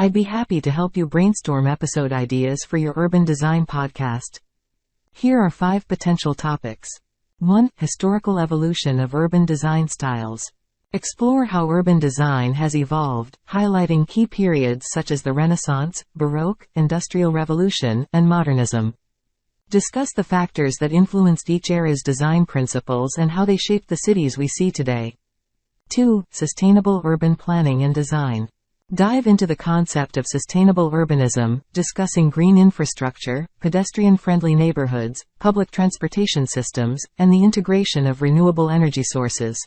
I'd be happy to help you brainstorm episode ideas for your urban design podcast. Here are 5 potential topics. 1. Historical evolution of urban design styles. Explore how urban design has evolved, highlighting key periods such as the Renaissance, Baroque, Industrial Revolution, and Modernism. Discuss the factors that influenced each era's design principles and how they shaped the cities we see today. 2. Sustainable urban planning and design. Dive into the concept of sustainable urbanism, discussing green infrastructure, pedestrian-friendly neighborhoods, public transportation systems, and the integration of renewable energy sources.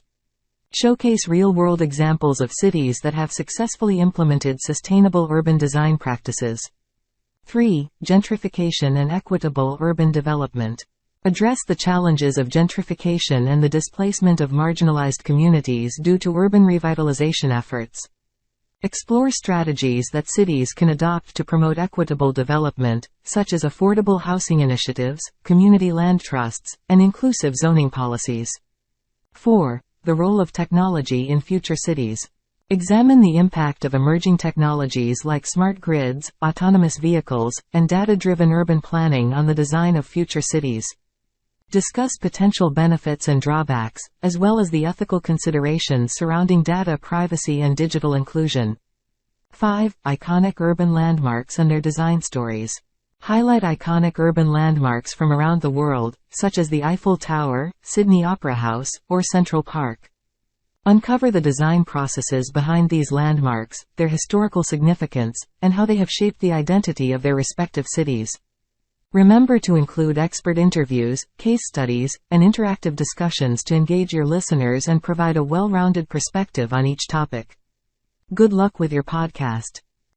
Showcase real-world examples of cities that have successfully implemented sustainable urban design practices. 3. Gentrification and equitable urban development. Address the challenges of gentrification and the displacement of marginalized communities due to urban revitalization efforts. Explore strategies that cities can adopt to promote equitable development, such as affordable housing initiatives, community land trusts, and inclusive zoning policies. 4. The role of technology in future cities. Examine the impact of emerging technologies like smart grids, autonomous vehicles, and data-driven urban planning on the design of future cities. Discuss potential benefits and drawbacks, as well as the ethical considerations surrounding data privacy and digital inclusion. 5. Iconic urban landmarks and their design stories. Highlight iconic urban landmarks from around the world, such as the Eiffel Tower, Sydney Opera House, or Central Park. Uncover the design processes behind these landmarks, their historical significance, and how they have shaped the identity of their respective cities. Remember to include expert interviews, case studies, and interactive discussions to engage your listeners and provide a well-rounded perspective on each topic. Good luck with your podcast.